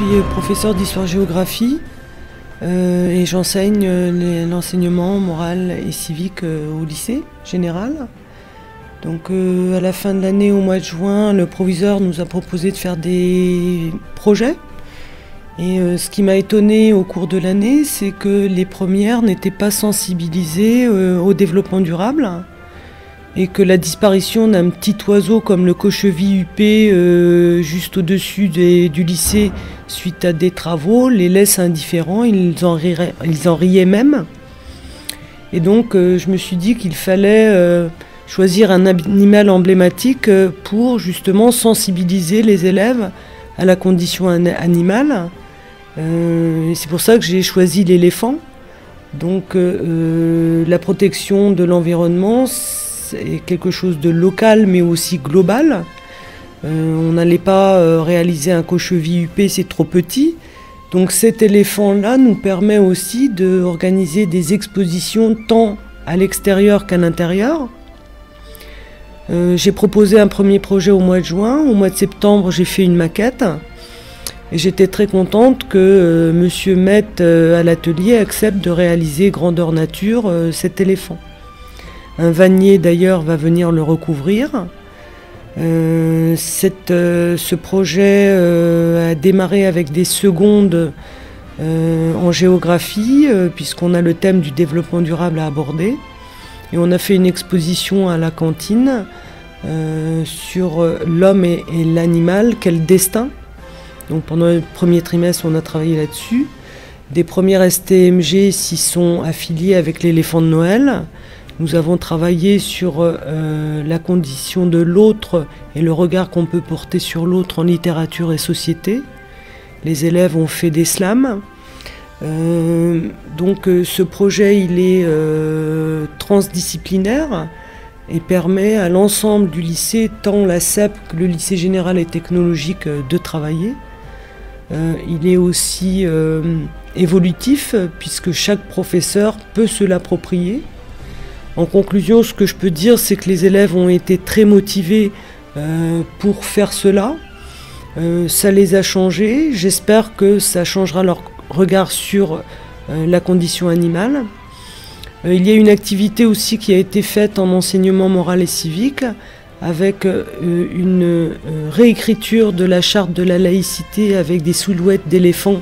suis professeure d'histoire-géographie et j'enseigne l'enseignement moral et civique au lycée général. Donc à la fin de l'année, au mois de juin, le proviseur nous a proposé de faire des projets. Et ce qui m'a étonnée au cours de l'année, c'est que les premières n'étaient pas sensibilisées au développement durable et que la disparition d'un petit oiseau comme le cocheville huppé juste au-dessus du lycée suite à des travaux les laisse indifférents, ils en riaient même. Et donc je me suis dit qu'il fallait choisir un animal emblématique pour justement sensibiliser les élèves à la condition animale. C'est pour ça que j'ai choisi l'éléphant. Donc la protection de l'environnement, c'est quelque chose de local mais aussi global. On n'allait pas réaliser un cocheville huppé, c'est trop petit. Donc cet éléphant-là nous permet aussi d'organiser des expositions tant à l'extérieur qu'à l'intérieur. J'ai proposé un premier projet au mois de juin. Au mois de septembre, j'ai fait une maquette. Et j'étais très contente que Monsieur Met à l'atelier accepte de réaliser grandeur nature cet éléphant. Un vannier d'ailleurs va venir le recouvrir. Ce projet a démarré avec des secondes en géographie puisqu'on a le thème du développement durable à aborder. Et on a fait une exposition à la cantine sur l'homme et l'animal, quel destin. Donc pendant le premier trimestre, on a travaillé là-dessus. Des premières STMG s'y sont affiliées avec l'éléphant de Noël. Nous avons travaillé sur la condition de l'autre et le regard qu'on peut porter sur l'autre en littérature et société. Les élèves ont fait des slams. Donc ce projet, il est transdisciplinaire et permet à l'ensemble du lycée, tant la CEP que le lycée général et technologique, de travailler. Il est aussi évolutif puisque chaque professeur peut se l'approprier. En conclusion, ce que je peux dire, c'est que les élèves ont été très motivés pour faire cela. Ça les a changés. J'espère que ça changera leur regard sur la condition animale. Il y a une activité aussi qui a été faite en enseignement moral et civique avec une réécriture de la charte de la laïcité avec des silhouettes d'éléphants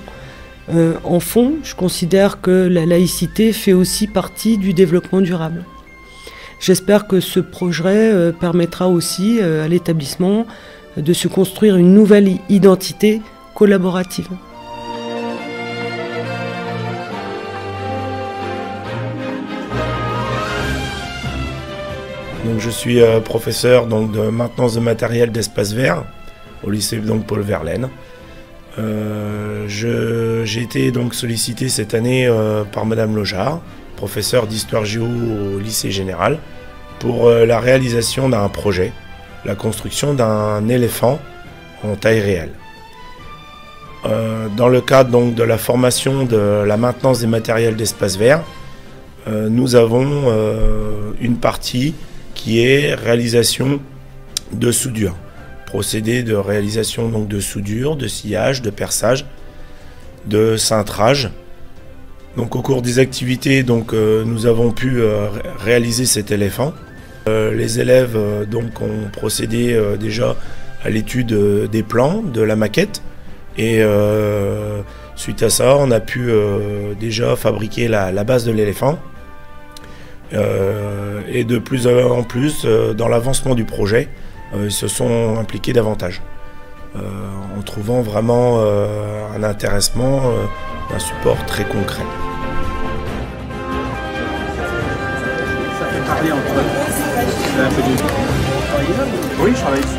en fond. Je considère que la laïcité fait aussi partie du développement durable. J'espère que ce projet permettra aussi à l'établissement de se construire une nouvelle identité collaborative. Donc, je suis professeur donc, de maintenance de matériel d'espace vert au lycée donc, Paul Verlaine. J'ai été donc sollicité cette année par Madame Lojard, professeure d'histoire géo au lycée général, pour la réalisation d'un projet, la construction d'un éléphant en taille réelle. Dans le cadre donc, de la formation de la maintenance des matériels d'espace vert, nous avons une partie qui est réalisation de soudure. Procédé de réalisation donc, de soudure, de sciage, de perçage, de cintrage. Donc, au cours des activités, donc, nous avons pu réaliser cet éléphant. Les élèves donc, ont procédé déjà à l'étude des plans, de la maquette. Et suite à ça, on a pu déjà fabriquer la base de l'éléphant. Et de plus en plus, dans l'avancement du projet, ils se sont impliqués davantage, en trouvant vraiment un intéressement, un support très concret. Ça fait parler entre eux. Oui, je travaille ici.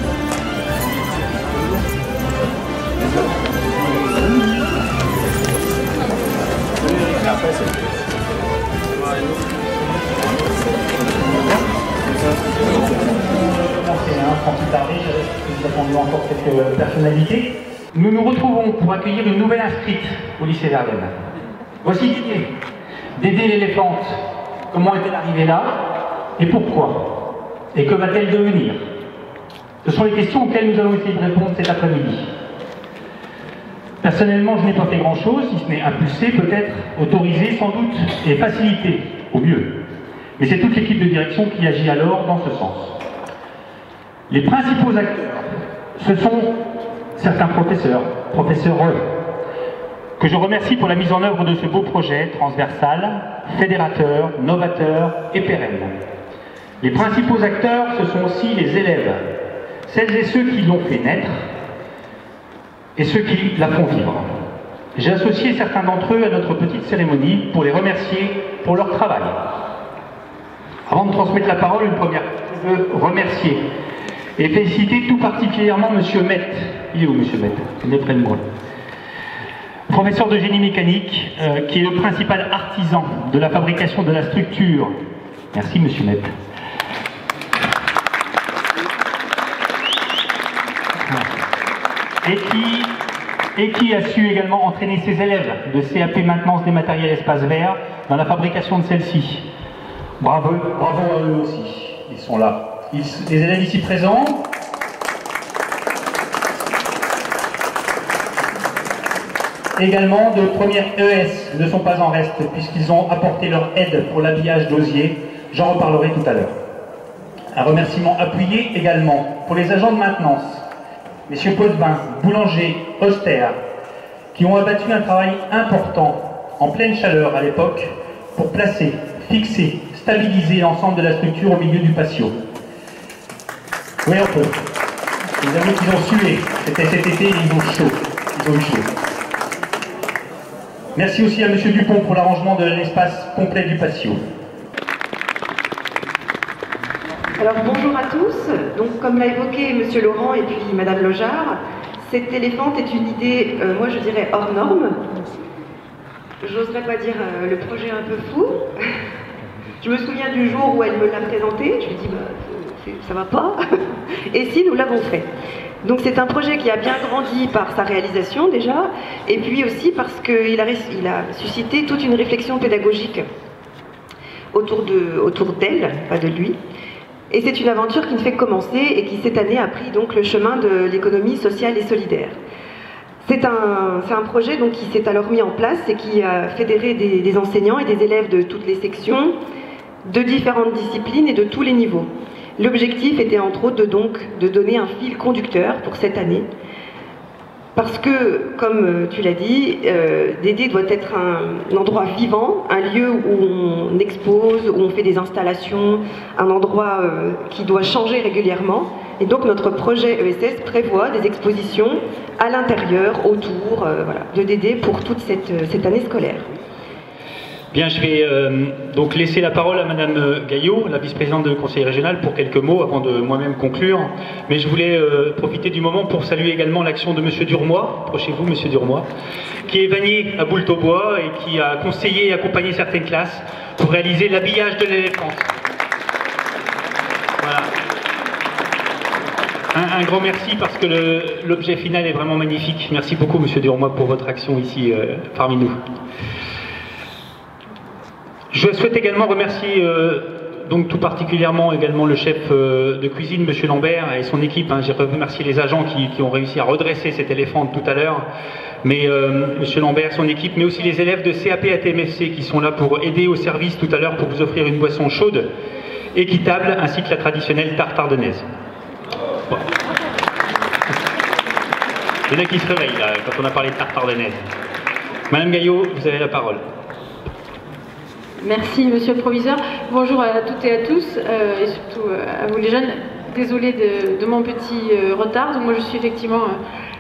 Nous attendons encore quelques personnalités. Nous nous retrouvons pour accueillir une nouvelle inscrite au lycée Verlaine. Voici l'idée d'aider l'éléphante. Comment est-elle arrivée là et pourquoi? Et que va-t-elle devenir? Ce sont les questions auxquelles nous allons essayer de répondre cet après-midi. Personnellement, je n'ai pas fait grand-chose, si ce n'est impulser, peut-être, autoriser sans doute et faciliter au mieux. Mais c'est toute l'équipe de direction qui agit alors dans ce sens. Les principaux acteurs, ce sont certains professeurs, que je remercie pour la mise en œuvre de ce beau projet transversal, fédérateur, novateur et pérenne. Les principaux acteurs, ce sont aussi les élèves, celles et ceux qui l'ont fait naître et ceux qui la font vivre. J'ai associé certains d'entre eux à notre petite cérémonie pour les remercier pour leur travail. Avant de transmettre la parole, une première, je veux remercier et féliciter tout particulièrement M. Met. Il est où M. Met? Il est près de moi. Professeur de génie mécanique, qui est le principal artisan de la fabrication de la structure. Merci M. Met. Et qui a su également entraîner ses élèves de CAP maintenance des matériels espaces verts dans la fabrication de celle-ci. Bravo à eux aussi, ils sont là. Les élèves ici présents, également de première ES, ne sont pas en reste puisqu'ils ont apporté leur aide pour l'habillage d'osier. J'en reparlerai tout à l'heure. Un remerciement appuyé également pour les agents de maintenance, messieurs Potvin, Boulanger, Auster, qui ont abattu un travail important en pleine chaleur à l'époque pour placer, fixer, stabiliser l'ensemble de la structure au milieu du patio. Oui, on peut. Les amis qui ont sué, c'était cet été, ils ont chaud. Ils ont eu chaud. Merci aussi à M. Dupont pour l'arrangement de l'espace complet du patio. Alors bonjour à tous. Donc comme l'a évoqué M. Laurent et puis Mme Lojard, cette éléphante est une idée, moi je dirais hors norme. J'oserais pas dire le projet un peu fou. Je me souviens du jour où elle me l'a présenté, je lui ai dit ça va pas. Et si, nous l'avons fait. Donc c'est un projet qui a bien grandi par sa réalisation déjà, et puis aussi parce qu'il a suscité toute une réflexion pédagogique autour d'elle, pas de lui. Et c'est une aventure qui ne fait que commencer et qui cette année a pris donc le chemin de l'économie sociale et solidaire. C'est un projet donc, qui s'est alors mis en place et qui a fédéré des enseignants et des élèves de toutes les sections, de différentes disciplines et de tous les niveaux. L'objectif était entre autres de donner un fil conducteur pour cette année. Parce que, comme tu l'as dit, Dédé doit être un endroit vivant, un lieu où on expose, où on fait des installations, un endroit qui doit changer régulièrement. Et donc notre projet ESS prévoit des expositions à l'intérieur, autour voilà, de Dédé pour toute cette année scolaire. Bien, je vais donc laisser la parole à Madame Gaillot, la vice-présidente du conseil régional, pour quelques mots avant de moi-même conclure. Mais je voulais profiter du moment pour saluer également l'action de Monsieur Durmois, approchez-vous Monsieur Durmois, qui est vannier à Boultaubois et qui a conseillé et accompagné certaines classes pour réaliser l'habillage de l'éléphant. Voilà. Un grand merci parce que l'objet final est vraiment magnifique. Merci beaucoup Monsieur Durmois pour votre action ici parmi nous. Je souhaite également remercier donc tout particulièrement également le chef de cuisine, M. Lambert, et son équipe. J'ai remercié les agents qui ont réussi à redresser cet éléphant tout à l'heure. Mais M. Lambert, son équipe, mais aussi les élèves de CAP ATMFC qui sont là pour aider au service tout à l'heure pour vous offrir une boisson chaude, équitable, ainsi que la traditionnelle tarte ardennaise. Voilà. Il y en a qui se réveillent là, quand on a parlé de tarte ardennaise. Madame Gaillot, vous avez la parole. Merci Monsieur le Proviseur. Bonjour à toutes et à tous, et surtout à vous les jeunes. Désolée de mon petit retard. Donc moi je suis effectivement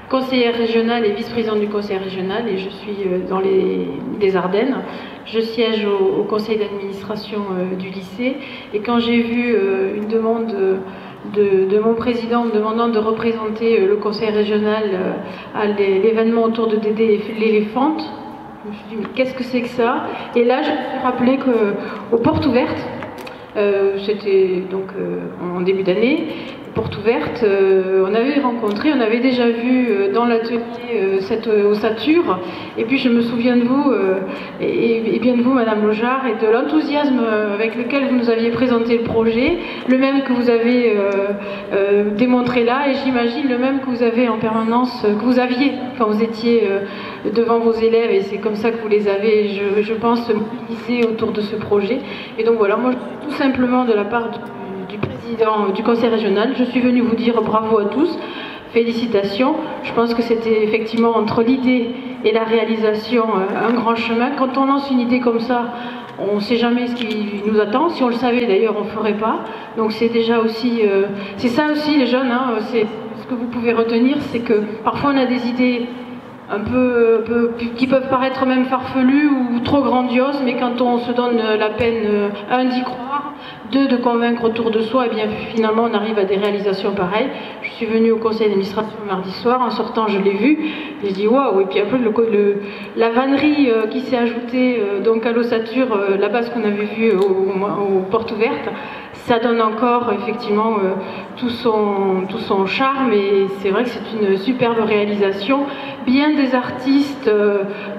conseillère régionale et vice-présidente du conseil régional et je suis dans les Ardennes. Je siège au conseil d'administration du lycée et quand j'ai vu une demande de mon président me demandant de représenter le conseil régional à l'événement autour de Dédé l'éléphante, je me suis dit, mais qu'est-ce que c'est que ça? Et là, je me suis rappelé qu'aux portes ouvertes, c'était donc en début d'année, portes ouvertes, on avait rencontré, on avait déjà vu dans l'atelier cette ossature, et puis je me souviens de vous, et bien de vous Madame Logeard, et de l'enthousiasme avec lequel vous nous aviez présenté le projet, le même que vous avez démontré là, et j'imagine le même que vous avez en permanence, que vous aviez quand vous étiez devant vos élèves, et c'est comme ça que vous les avez, je pense, mobilisés autour de ce projet. Et donc voilà, moi tout simplement de la part du président du conseil régional, je suis venue vous dire bravo à tous, félicitations. Je pense que c'était effectivement entre l'idée et la réalisation un grand chemin. Quand on lance une idée comme ça, on ne sait jamais ce qui nous attend. Si on le savait d'ailleurs, on ne le ferait pas. Donc c'est déjà aussi, c'est ça aussi les jeunes, hein, c'est ce que vous pouvez retenir, c'est que parfois on a des idées un peu qui peuvent paraître même farfelues ou trop grandioses, mais quand on se donne la peine, un, d'y croire, deux, de convaincre autour de soi, et bien finalement on arrive à des réalisations pareilles. Je suis venue au conseil d'administration mardi soir, en sortant je l'ai vu, j'ai dit waouh, et puis après la vannerie qui s'est ajoutée donc à l'ossature, la base qu'on avait vue aux portes ouvertes, ça donne encore effectivement tout son charme, et c'est vrai que c'est une superbe réalisation. Bien des artistes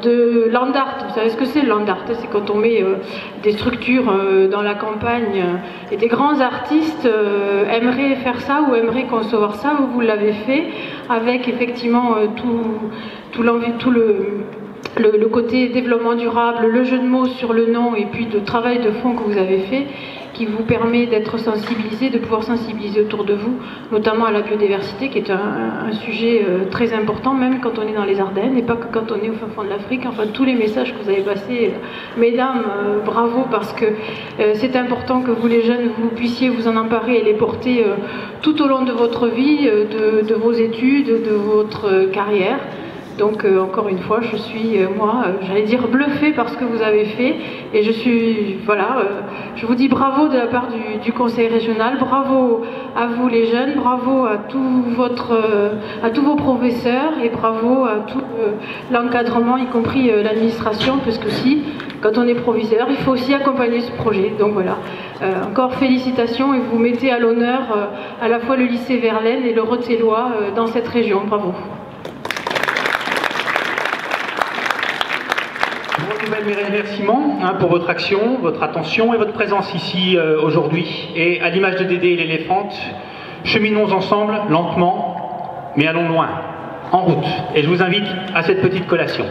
de land art, vous savez ce que c'est le land art, c'est quand on met des structures dans la campagne, et des grands artistes aimeraient faire ça ou aimeraient concevoir ça, vous l'avez fait, avec effectivement tout le côté développement durable, le jeu de mots sur le nom, et puis le travail de fond que vous avez fait, qui vous permet d'être sensibilisé, de pouvoir sensibiliser autour de vous, notamment à la biodiversité, qui est un sujet très important, même quand on est dans les Ardennes, et pas que quand on est au fin fond de l'Afrique. Enfin, tous les messages que vous avez passés, mesdames, bravo, parce que c'est important que vous, les jeunes, vous puissiez vous en emparer et les porter tout au long de votre vie, de vos études, de votre carrière. Donc encore une fois, je suis, moi, j'allais dire bluffée par ce que vous avez fait, et je suis, voilà, je vous dis bravo de la part du conseil régional, bravo à vous les jeunes, bravo à tous vos professeurs, et bravo à tout l'encadrement, y compris l'administration, parce que si, quand on est proviseur, il faut aussi accompagner ce projet. Donc voilà, encore félicitations, et vous mettez à l'honneur à la fois le lycée Verlaine et le Rothellois dans cette région. Bravo. Mes remerciements pour votre action, votre attention et votre présence ici aujourd'hui. Et à l'image de Dédé et l'éléphante, cheminons ensemble, lentement, mais allons loin, en route. Et je vous invite à cette petite collation.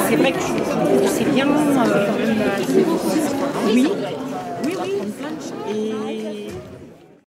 C'est vrai que c'est bien. Oui.